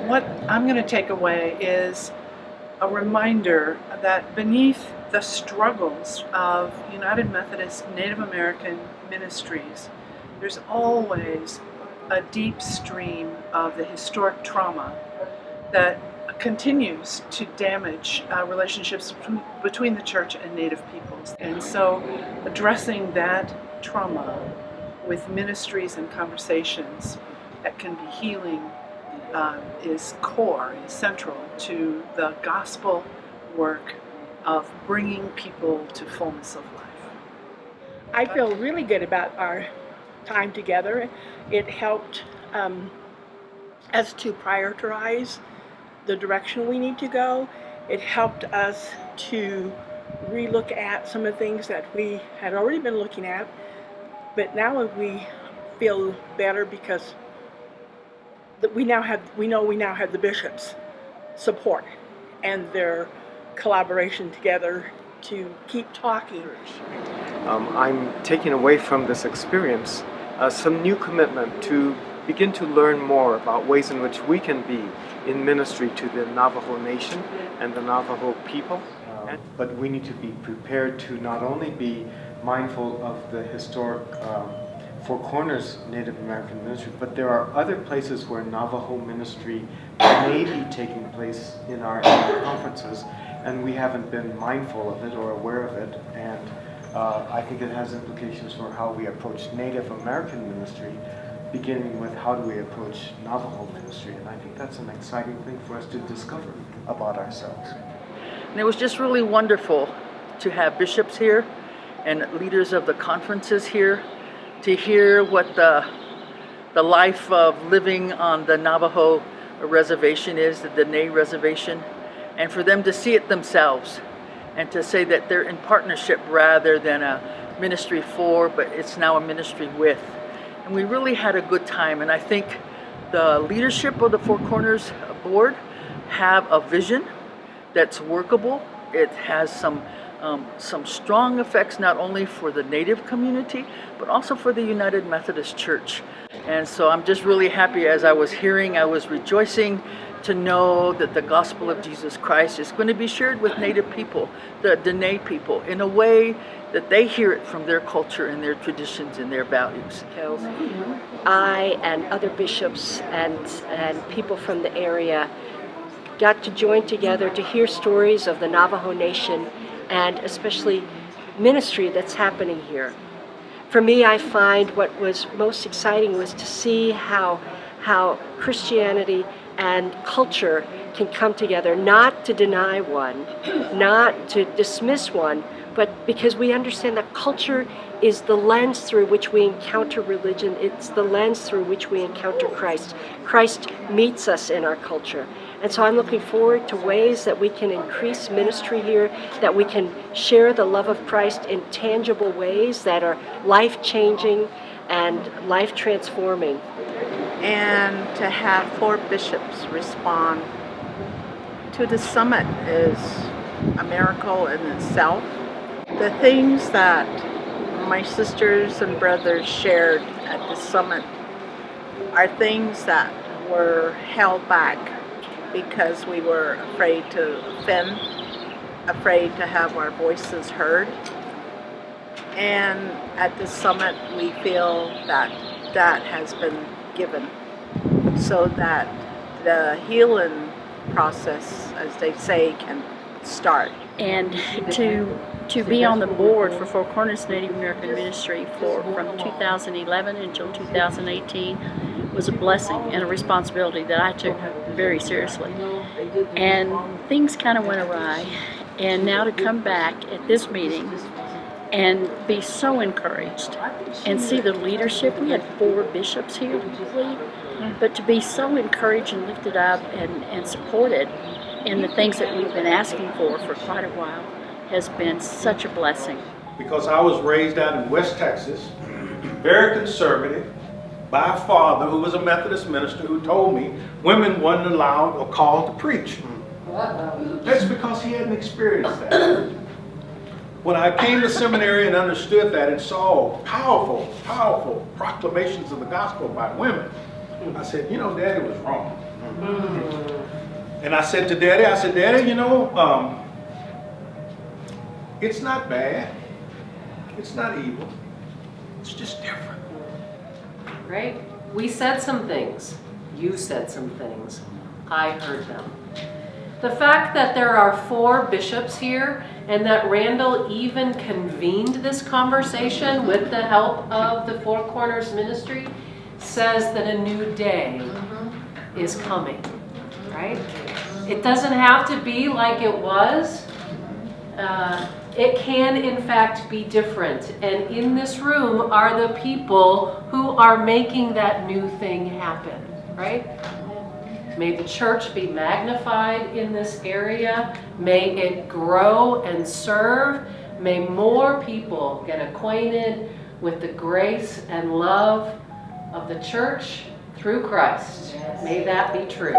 what I'm going to take away is a reminder that beneath the struggles of United Methodist Native American ministries, there's always a deep stream of the historic trauma that continues to damage relationships between the church and Native peoples. And so addressing that trauma with ministries and conversations that can be healing is core, is central to the gospel work of bringing people to fullness of life. I feel really good about our time together. It helped us to prioritize the direction we need to go. It helped us to relook at some of the things that we had already been looking at, but now we feel better because we now have the bishops' support and their collaboration together to keep talking. I'm taking away from this experience some new commitment to begin to learn more about ways in which we can be in ministry to the Navajo Nation and the Navajo people. But we need to be prepared to not only be mindful of the historic Four Corners Native American ministry, but there are other places where Navajo ministry may be taking place in our conferences, and we haven't been mindful of it or aware of it. And I think it has implications for how we approach Native American ministry, beginning with how do we approach Navajo ministry. And I think that's an exciting thing for us to discover about ourselves. And it was just really wonderful to have bishops here and leaders of the conferences here to hear what the life of living on the Navajo reservation is, the Dene reservation, and for them to see it themselves and to say that they're in partnership rather than a ministry for, but it's now a ministry with. And we really had a good time, and I think the leadership of the Four Corners board have a vision that's workable. It has some strong effects not only for the Native community, but also for the United Methodist Church. And so I'm just really happy. As I was hearing, I was rejoicing to know that the gospel of Jesus Christ is going to be shared with Native people, the Dene people, in a way that they hear it from their culture and their traditions and their values. I and other bishops and people from the area got to join together to hear stories of the Navajo Nation and especially ministry that's happening here. For me, I find what was most exciting was to see how Christianity and culture can come together, not to deny one, not to dismiss one, but because we understand that culture is the lens through which we encounter religion. It's the lens through which we encounter Christ. Christ meets us in our culture. And so I'm looking forward to ways that we can increase ministry here, that we can share the love of Christ in tangible ways that are life-changing and life-transforming. And to have 4 bishops respond to the summit is a miracle in itself. The things that my sisters and brothers shared at the summit are things that were held back because we were afraid to offend, afraid to have our voices heard. And at the summit, we feel that that has been given so that the healing process, as they say, can start. And to be on the board for Four Corners Native American Ministry from 2011 until 2018 was a blessing and a responsibility that I took very seriously. And things kind of went awry. And now to come back at this meeting and be so encouraged and see the leadership. We had 4 bishops here to lead, but to be so encouraged and lifted up and supported in the things that we've been asking for quite a while has been such a blessing. Because I was raised out in West Texas, very conservative, by a father who was a Methodist minister who told me women weren't allowed or called to preach. That's because he hadn't experienced that. When I came to seminary and understood that and saw powerful, powerful proclamations of the gospel by women, I said, you know, Daddy was wrong. And I said to Daddy, Daddy, you know, it's not bad. It's not evil. It's just different. Right? We said some things. You said some things. I heard them. The fact that there are 4 bishops here and that Randall even convened this conversation with the help of the Four Corners Ministry says that a new day is coming, right? It doesn't have to be like it was. It can, in fact, be different. And in this room are the people who are making that new thing happen, right? May the church be magnified in this area. May it grow and serve. May more people get acquainted with the grace and love of the church through Christ. May that be true.